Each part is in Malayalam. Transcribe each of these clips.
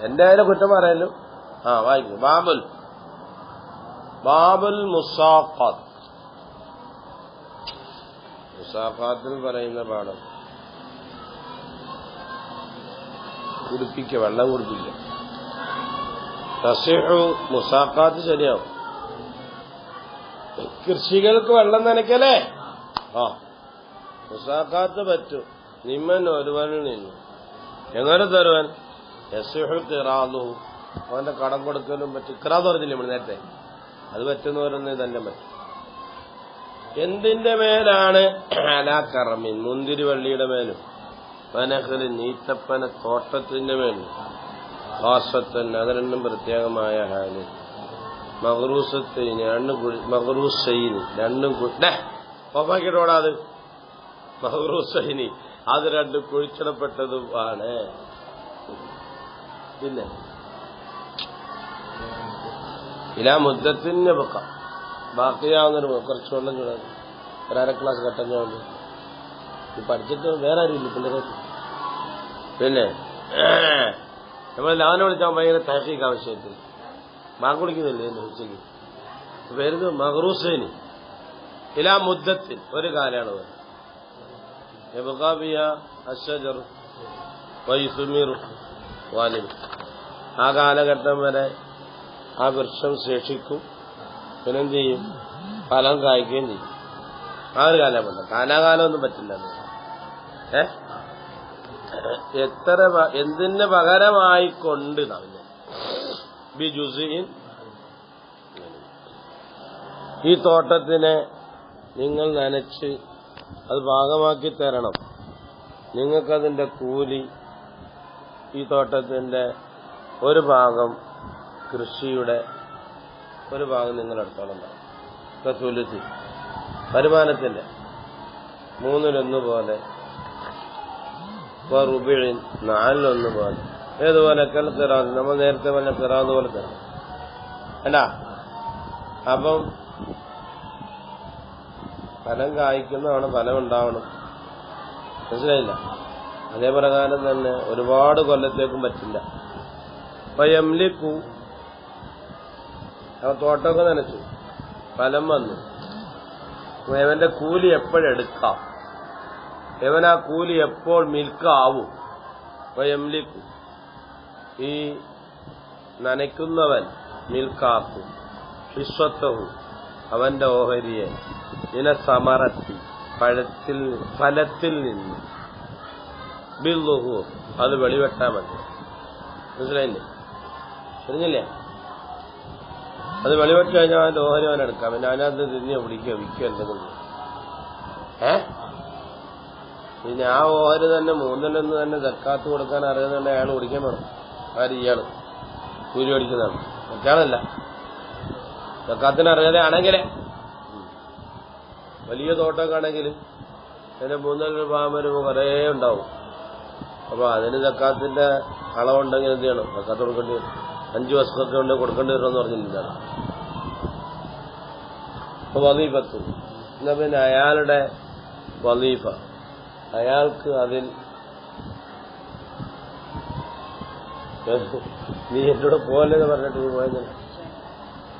എന്റെ അതിനെ കുറ്റം പറയല്ലോ. വായിക്കും. ബാബുൽ മുസാഖാത്ത്. മുസാഖാത്തിൽ പറയുന്ന പാഠം കുടിപ്പിക്കുക, വെള്ളം കുടിപ്പിക്കുക. തസിഹു മുസാഖാത്ത് ശരിയാവും. കൃഷികൾക്ക് വെള്ളം നനയ്ക്കലേ. മുസാഖാത്ത് പറ്റും. നിമ്മൻ ഒരുവനിൽ നിന്നു എങ്ങനെ തരുവൻ യസിഹു ഖിറാദു, അവന്റെ കടം കൊടുക്കലും പറ്റും. ഖിറാദ് പറഞ്ഞില്ലേ നമ്മൾ നേരത്തെ, അത് പറ്റുന്നവരൊന്നും തന്നെ പറ്റും. എന്തിന്റെ മേലാണ്? അലാ കറമിൻ, മുന്തിരിവള്ളിയുടെ മേലും, പനഹലിൻ, ഈത്തപ്പന തോട്ടത്തിന്റെ മേലും, ഖാസത്തൻ, അത് രണ്ടും പ്രത്യേകമായ ഹാല്, മഗ്റൂസത്തൈന്, മഗ്റൂസൈന്, രണ്ടും ഓഫാക്കിട്ടോടാ. അത് മഗ്റൂസൈനി, അത് രണ്ടും കുഴിച്ചിടപ്പെട്ടതും ആണ്. പിന്നെ ഇലാ മുദ്ദത്തിന് വെക്കാം, ബാക്കിയാവുന്നൊരു കുറച്ച് വെള്ളം ചൂടാൻ ഒരു അര ക്ലാസ് കട്ടഞ്ഞുണ്ട്. പഠിച്ചിട്ട് വേറെ ആരുമില്ല പിള്ളേരെ. പിന്നെ നമ്മൾ ലാവനെ വിളിച്ചാൽ ഭയങ്കര തഹഖീഖ് ആവശ്യത്തിൽ ബാങ്ക് കുടിക്കുന്നില്ലേ എന്റെ ഉച്ചയ്ക്ക്. വരുന്നത് മഗ്റൂസൈനി ഇലാ മുദ്ദത്തിൽ, ഒരു കാലാണ് അശ്ശജർ വയുസ്മിർ വാലിം, ആ കാലഘട്ടം വരെ ആ വൃക്ഷം ശേഷിക്കും, പിന്നെന്ത് ചെയ്യും, ഫലം കായ്ക്കുകയും ചെയ്യും. ആ ഒരു കാലമുണ്ട്. കാലാകാലമൊന്നും പറ്റില്ല. എന്തിന് പകരമായിക്കൊണ്ട് ബിജുസിൻ, ഈ തോട്ടത്തിനെ നിങ്ങൾ നനച്ച് അത് ഭാഗമാക്കി തരണം. നിങ്ങൾക്കതിന്റെ കൂലി, ഈ തോട്ടത്തിന്റെ ഒരു ഭാഗം, കൃഷിയുടെ ഒരു ഭാഗം നിങ്ങൾ എടുത്തോളം. കസുലത്തി, വരുമാനത്തിന്റെ 1/3 പോലെ, റുബിൻ 4/1 പോലെ, ഏതുപോലെ കിറാന്ന്, നമ്മൾ നേരത്തെ പറഞ്ഞ കിറാന്ന് പോലെ തരണം. വേണ്ടാ. അപ്പം ഫലം കായ്ക്കുന്നതാണ്, ഫലം ഉണ്ടാവണം. മനസ്സിലായില്ല? അതേ പ്രകാരം തന്നെ ഒരുപാട് കൊല്ലത്തേക്കും പറ്റില്ല. യംലിക്കു, അവ തോട്ടമൊക്കെ നനച്ചു, ഫലം വന്നു, ഇവന്റെ കൂലി എപ്പോഴെടുക്കാം, ഇവൻ ആ കൂലി എപ്പോൾ മിൽക്കാവും. യംലിക്കു, ഈ നനയ്ക്കുന്നവൻ മിൽക്കാക്കും, ഹിസ്വത്തവും, അവന്റെ ഓഹരിയെ, ഇന സമറത്തി, ഫലത്തിൽ നിന്ന്, ബില്ലുഹു, അത് വെളിവെട്ടാൻ മതി. മനസ്സിലായില്ലേ? അറിഞ്ഞില്ലേ? അത് വെളിവെട്ട് കഴിഞ്ഞാൽ അവന്റെ ഓഹരി അവൻ എടുക്കാം. പിന്നെ അതിനകത്ത് തിരിഞ്ഞോ പിടിക്കോ വിൽക്കോ എന്തെങ്കിലും. പിന്നെ ആ ഓഹരി തന്നെ 1/3 തന്നെ സക്കാത്ത് കൊടുക്കാൻ അറിയുന്നുണ്ട്. അയാൾ കുടിക്കാൻ വേണം. ഇയാള് കൂലി മേടിക്കുന്നതാണ്, മറ്റാളല്ല. സക്കാത്തിന് അറിയാതെ ആണെങ്കിലേ, വലിയ തോട്ടമൊക്കെ ആണെങ്കിൽ അതിന് 3 ഭാഗം വരുമ്പോൾ കുറേ ഉണ്ടാവും. അപ്പൊ അതിന് സക്കാത്തിന്റെ അളവുണ്ടെങ്കിൽ എന്ത് ചെയ്യണം? സക്കാത്ത് കൊടുക്കേണ്ടി വരും. 5 വർഷമൊക്കെ ഉണ്ട് കൊടുക്കേണ്ടി വരുമെന്ന് പറഞ്ഞില്ല. അപ്പൊ വലീഫത്ത്, എന്നാ പിന്നെ അയാളുടെ വലീഫ, അയാൾക്ക് അതിൽ നീ എന്നോട് പോലെന്ന് പറഞ്ഞിട്ട് നീ പോയെന്നില്ല.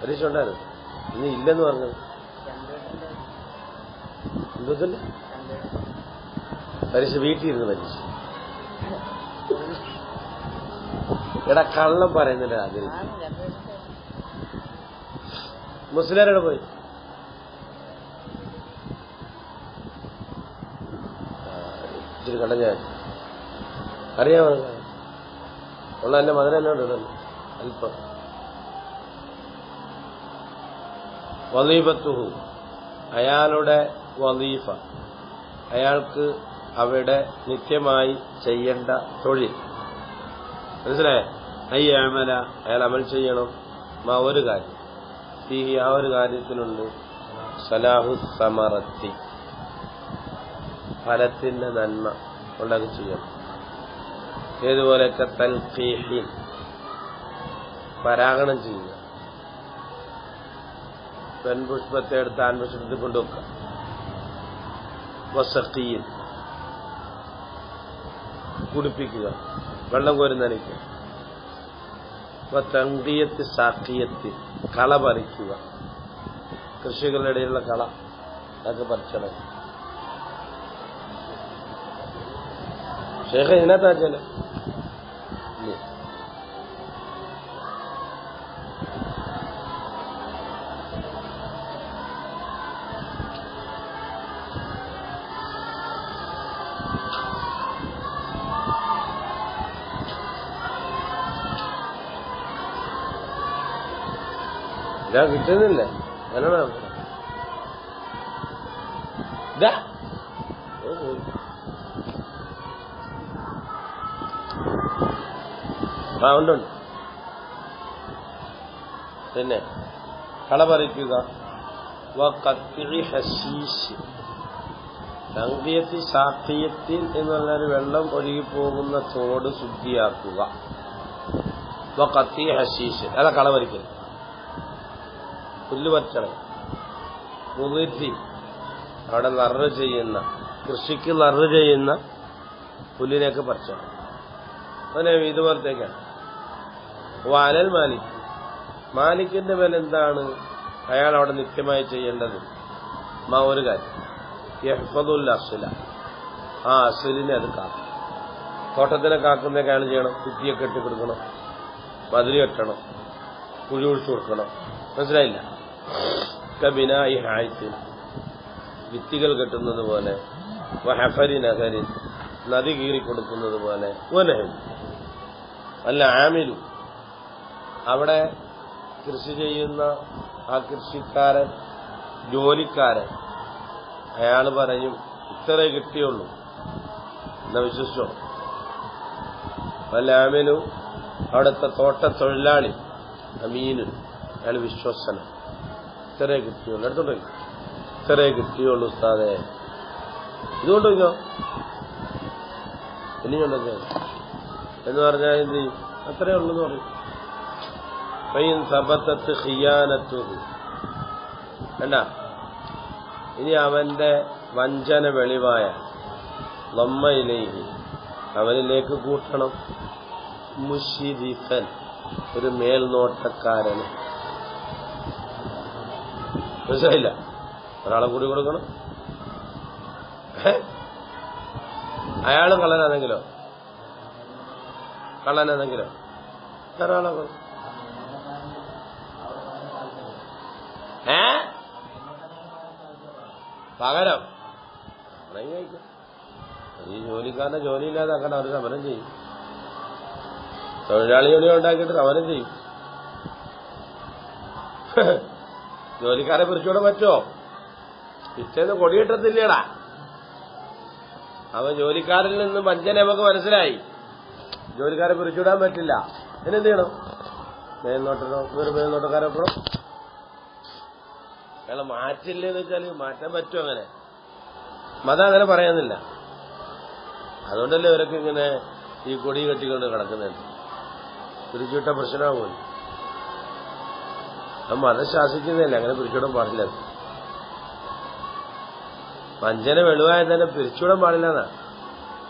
പരീക്ഷ ഉണ്ടായിരുന്നു, ഇനി ഇല്ലെന്ന് പറഞ്ഞത്. എന്തോത്തില്ല പരീക്ഷ, വീട്ടിലിരുന്ന് പരീക്ഷ. എടാ കള്ളം പറയുന്നില്ല. അതിൽ മുസ്ലിം പോയി ഇച്ചിരി കണ്ട ഞാൻ അറിയാമോ ഉള്ള എന്റെ മകൻ എന്നോട് ഇടല്ലോ അല്പം. വലീഫത്തുഹു, അയാളുടെ വലീഫ, അയാൾക്ക് അവിടെ നിത്യമായി ചെയ്യേണ്ട തൊഴിൽ. മനസ്സിലായേ? അയ്യമല, അയാൾ അമൽ ചെയ്യണം. ഒരു കാര്യം, ആ ഒരു കാര്യത്തിലുണ്ട് സലാഹു സമറത്തി, ഫലത്തിന്റെ നന്മ ഉണ്ടാക്കി ചെയ്യണം. ഏതുപോലെയൊക്കെ തൽഖീഹിൻ, പരാഗണം ചെയ്യുക. പെൺപുഷ്പത്തെ എടുത്ത് ആൺപുഷ്പത്തിൽ കൊണ്ടുവെക്കുക. വസഖീൻ, കുടിപ്പിക്കുക, വെള്ളം കോരി നനയ്ക്കുക. തങ്തിയത്ത് സാഖിയത്ത് കള പറിക്കുക, കൃഷികളുടെ ഇടയിലുള്ള കള അതൊക്കെ പറിച്ചണം. ഷേഖ് ഇതിനകത്താച്ചല്ലേ ഇതാ കിട്ടുന്നില്ല. എന്നോട് ഇതാ ഉണ്ട്. പിന്നെ കള പറിക്കുക, തങ്തിയത്തിൽ സാഖിയത്തിൽ എന്ന് പറഞ്ഞാൽ വെള്ളം ഒഴുകിപ്പോകുന്ന തോട് ശുദ്ധിയാക്കുക. കത്തി ഹശീഷ് അല്ല കള പറിക്കൽ. പുല്ല് പറിച്ചണം. മുതിർത്തി അവിടെ നറ് ചെയ്യുന്ന കൃഷിക്ക് നറ് ചെയ്യുന്ന പുല്ലിനെയൊക്കെ പറിച്ചണം. അങ്ങനെ ഇതുപോലത്തേക്കാണ്. വാലൽ മാലിക്, മാലിക്കിന്റെ മേൽ എന്താണ് അയാൾ അവിടെ നിത്യമായി ചെയ്യേണ്ടത്? ഒരു കാര്യം, യഹ്ഫദുൽ അസ്ല, ആ അസ്ലിനെ അത് കാക്കും. തോട്ടത്തിനെ കാക്കുന്നതൊക്കെ അയാൾ ചെയ്യണം. കുറ്റിയൊക്കെ ഇട്ട് കൊടുക്കണം, മതിൽ കെട്ടണം, കുഴി ഒഴിച്ചു കൊടുക്കണം. മനസ്സിലായില്ല? കബിനായി ഹായത്തിൽ ഭിത്തികൾ കെട്ടുന്നത് പോലെ, വഹഫരി നഗരിൽ നദി കീറിക്കൊടുക്കുന്നത് പോലെ, വനഹം അല്ല ആമിലു അവിടെ കൃഷി ചെയ്യുന്ന ആ കൃഷിക്കാരൻ ജോലിക്കാരൻ അയാൾ പറയും ഇത്രേ കിട്ടിയുള്ളൂ എന്നാ വിശ്വസിച്ചോ. അല്ല ആമിലു അവിടുത്തെ തോട്ടത്തൊഴിലാളി അമീനു അയാൾ വിശ്വസന, ഇത്രേ കിട്ടിയുള്ളൂ, എടുത്തോണ്ടോ ഇത്രേ കിട്ടിയുള്ളൂ ഉസ്താദേ, ഇതുകൊണ്ട് വയ്ക്കോ ഇനി കൊണ്ടോ എന്ന് പറഞ്ഞാൽ എന്ത് ചെയ്യും? അത്രേ ഉള്ളൂ എന്ന് പറയും. ഫൈൻ സബത്തത്ത് ഖിയാനത്തുഹു വേണ്ട. ഇനി അവന്റെ വഞ്ചന വെളിവായ നമ്മയിലേക്ക് അവനിലേക്ക് കൂട്ടണം മുശിരിഫൻ ഒരു മേൽനോട്ടക്കാരന്. മനസ്സിലായില്ല? ഒരാളെ കൂടി കൊടുക്കണം. അയാളും കള്ളനാണെങ്കിലോ ഒരാളെ കൊടുക്കും. പകരം കഴിക്കും. ഈ ജോലിക്കാരനെ ജോലിയില്ലാതെ ആക്കണ്ട, അവർ സമരം ചെയ്യും. തൊഴിലാളി ജോലി ഉണ്ടാക്കിയിട്ട് സമരം ചെയ്യും. ജോലിക്കാരെ പിടിച്ചുകൂടെ പറ്റുമോ? പിറ്റേന്ന് കൊടിയിട്ടത്തില്ലേടാ. അവൻ ജോലിക്കാരിൽ നിന്ന് വഞ്ചന നമുക്ക് മനസ്സിലായി. ജോലിക്കാരെ പിരിച്ചുവിടാൻ പറ്റില്ല. ഇതിനെന്ത് ചെയ്യണം? മേൽനോട്ടക്കാരെ എപ്പോഴും അയാളെ മാറ്റില്ലെന്ന് വെച്ചാൽ മാറ്റാൻ പറ്റും. അങ്ങനെ മതം അങ്ങനെ പറയുന്നില്ല. അതുകൊണ്ടല്ലേ ഇവരൊക്കെ ഇങ്ങനെ ഈ കൊടി കെട്ടിക്കൊണ്ട് കിടക്കുന്നുണ്ട്. പിരിച്ചുവിട്ട പ്രശ്നമാകുമല്ലോ. ആ മതം ശാസിക്കുന്നില്ല, അങ്ങനെ പിരിച്ചുവിടാൻ പാടില്ല. വഞ്ചന വെളിവായ തന്നെ പിരിച്ചുവിടാൻ പാടില്ല എന്നാ.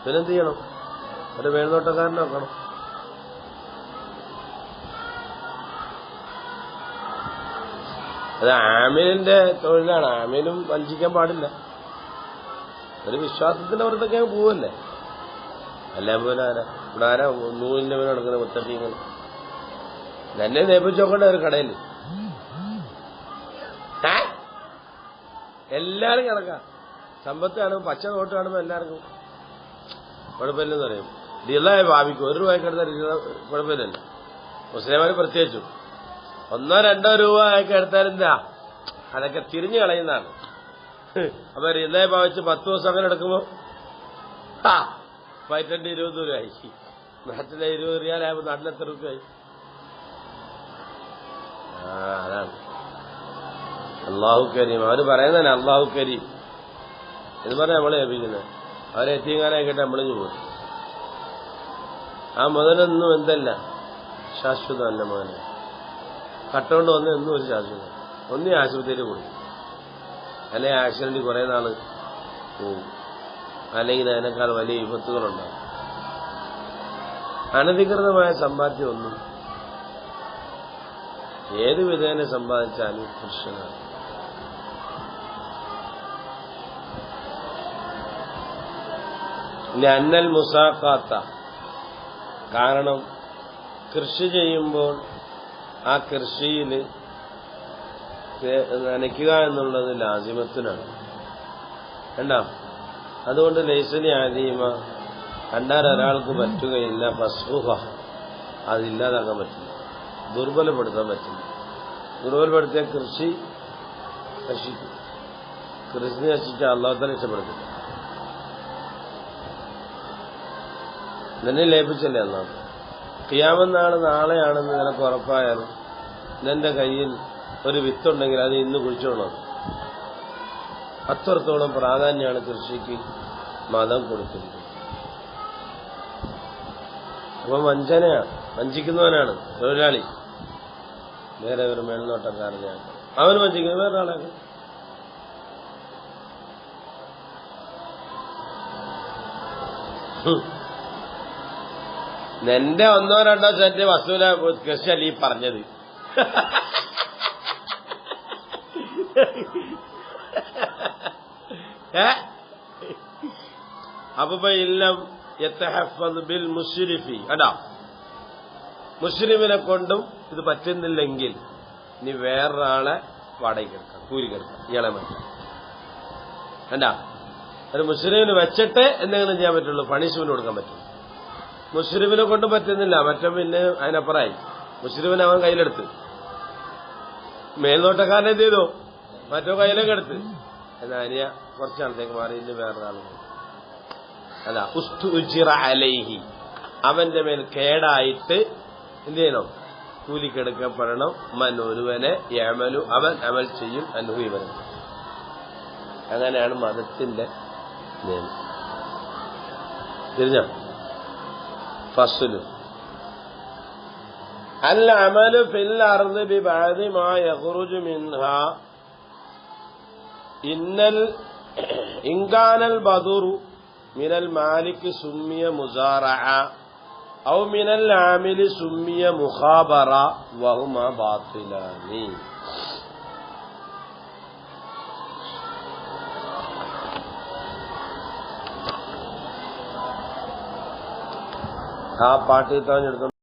പിന്നെന്ത് ചെയ്യണം? ഒരു മേൽനോട്ടക്കാരനാക്കണം. അത് ആമിലിന്റെ തൊഴിലാണ്. ആമിലും വഞ്ചിക്കാൻ പാടില്ല. ഒരു വിശ്വാസത്തിന്റെ പുറത്തൊക്കെ പോവല്ലേ. എല്ലാം പോലെ ഇവിടെ ആരാ നൂലിന്റെ പോലെ നടക്കുന്ന മുത്തഫീങ്ങൾ എന്നെ നേപ്പിച്ചോക്കണ്ട ഒരു കടയിൽ എല്ലാരും കണക്കാ. സമ്പത്ത് കാണുമ്പോൾ പച്ച നോട്ട് കാണുമ്പോൾ എല്ലാവർക്കും കുഴപ്പമില്ലെന്ന് പറയും. ദിലായ ഭാവിക്കും 1 രൂപയ്ക്ക് എടുത്താൽ കുഴപ്പമില്ലല്ലോ. മുസ്ലിംമാര് പ്രത്യേകിച്ചും 1-2 രൂപ ഒക്കെ എടുത്താലെന്താ അതൊക്കെ തിരിഞ്ഞു കളയുന്നതാണ്. അപ്പൊ റിലായ ഭാവിച്ച് 10 ദിവസം അങ്ങനെ എടുക്കുമ്പോ പൈറ്റന്റെ 20 രൂപയായി. നാട്ടിലെ 20 റിയാലായപ്പോ നാട്ടിലെത്ര രൂപയായി? അതാണ് അള്ളാഹു കരീം. അവര് പറയുന്നതന്നെ അള്ളാഹു കരീം എന്ന് പറഞ്ഞാൽ നമ്മളെ ഏൽപ്പിക്കുന്നത്. അവരെ എത്തിങ്ങാനായിക്കട്ടെ നമ്മളിഞ്ഞു പോകും. ആ മുതലൊന്നും എന്തല്ല ശാശ്വതമല്ല മോനെ. കട്ടുകൊണ്ട് വന്ന് എന്നും ഒരു ശാശ്വതം. ഒന്നീ ആശുപത്രിയിൽ പോയി, അല്ലെങ്കിൽ ആക്സിഡന്റ് കുറെ നാള് പോവും, അല്ലെങ്കിൽ അതിനേക്കാൾ വലിയ വിപത്തുകളുണ്ടാകും. അനധികൃതമായ സമ്പാദ്യം ഒന്നും ഏത് വിധേന സമ്പാദിച്ചാലും പുരുഷനാണ്. അന്നൽ മുസാഖാത്ത, കാരണം കൃഷി ചെയ്യുമ്പോൾ ആ കൃഷിയിൽ നനയ്ക്കുക എന്നുള്ളത് ലാസിമത്തിനാണ്. കണ്ടോ? അതുകൊണ്ട് ലൈസലി അലീമ, കണ്ടാൽ ഒരാൾക്ക് പറ്റുകയില്ല. ഫസ്ഹുഹ, അതില്ലാതാക്കാൻ പറ്റില്ല, ദുർബലപ്പെടുത്താൻ പറ്റില്ല. ദുർബലപ്പെടുത്തിയ കൃഷി നശിക്കും. കൃഷി നശിച്ചാൽ അല്ലാഹു തആല രക്ഷപ്പെടുത്തില്ല. നിന്നെ ലയിപ്പിച്ചല്ലേ അല്ലാഹു. ഖിയാമത്ത് നാൾ നാളെയാണെന്ന് നിനക്ക് ഉറപ്പായാലും നിന്റെ കയ്യിൽ ഒരു വിത്തുണ്ടെങ്കിൽ അത് ഇന്ന് കുഴിച്ചോളണം. അത്രത്തോളം പ്രാധാന്യമാണ് കൃഷിക്ക് മതം കൊടുത്തിരിക്കുന്നത്. അപ്പൊ വഞ്ചിക്കുന്നവനാണ് തൊഴിലാളി. വേറെ ഒരു മേൽനോട്ടക്കാരനെയാണ് അവൻ വഞ്ചിക്കുന്നത്, വേറൊരാളാണ്. നിന്റെ 1-2 സെന്റ് വസ്തുവിനെ കൃഷിയല്ല ഈ പറഞ്ഞത്. അപ്പൊ ഇല്ലം യതഹഫ്ഫദ് ബിൽ മുശ്രിഫി, അടാ മുസ്ലിമിനെ കൊണ്ടും ഇത് പറ്റുന്നില്ലെങ്കിൽ ഇനി വേറൊരാളെ വാടകയ്ക്കെടുക്കാം, കൂലിക്കെടുക്കാം, ഇയാളെ മാറ്റാം. കണ്ടാ, ഒരു മുസ്ലിമിന് വെച്ചിട്ട് എന്തെങ്കിലും ചെയ്യാൻ പറ്റുള്ളൂ, പണിഷ്മെന്റ് കൊടുക്കാൻ പറ്റും. മുസ്ലിമിനെ കൊണ്ട് പറ്റുന്നില്ല, മറ്റേ പിന്നെ അതിനപ്പുറമായി. മുസ്ലിമിനെ അവൻ കയ്യിലെടുത്ത്, മേൽനോട്ടക്കാരൻ എന്ത് ചെയ്തു, മറ്റോ കയ്യിലൊക്കെ എടുത്ത്. എന്നാ അനിയ കുറച്ചാളത്തേക്ക് മാറി ഇന്ന് വേറൊരാൾ അല്ല ഉസ്തുജിറ അലൈഹി, അവന്റെ മേൽ കേടായിട്ട് എന്ത് ചെയ്യണം, കൂലിക്കെടുക്കപ്പെടണം. മൻ ഒരുവനെ യമലു, അവൻ അമൽ ചെയ്യും, അനുഹു ഇവൻ. അങ്ങനെയാണ് മതത്തിന്റെ നിയമം. തിരിഞ്ഞ ഫസ്ലു അൽ അമലു ഫിൽ അർദി ബിബഅദി മാ യഖ്റുജു മിൻഹാ ഇൻകാനൽ ബദുറു മിനൽ മാലിക് സുമ്മിയ മുസാറഅ ഔ മിനൽ ആമിലി സുമ്മിയ മുഖാബറ വഹുമാ ബാത്തിലാനി. ആ പാട്ട് എടുത്തു.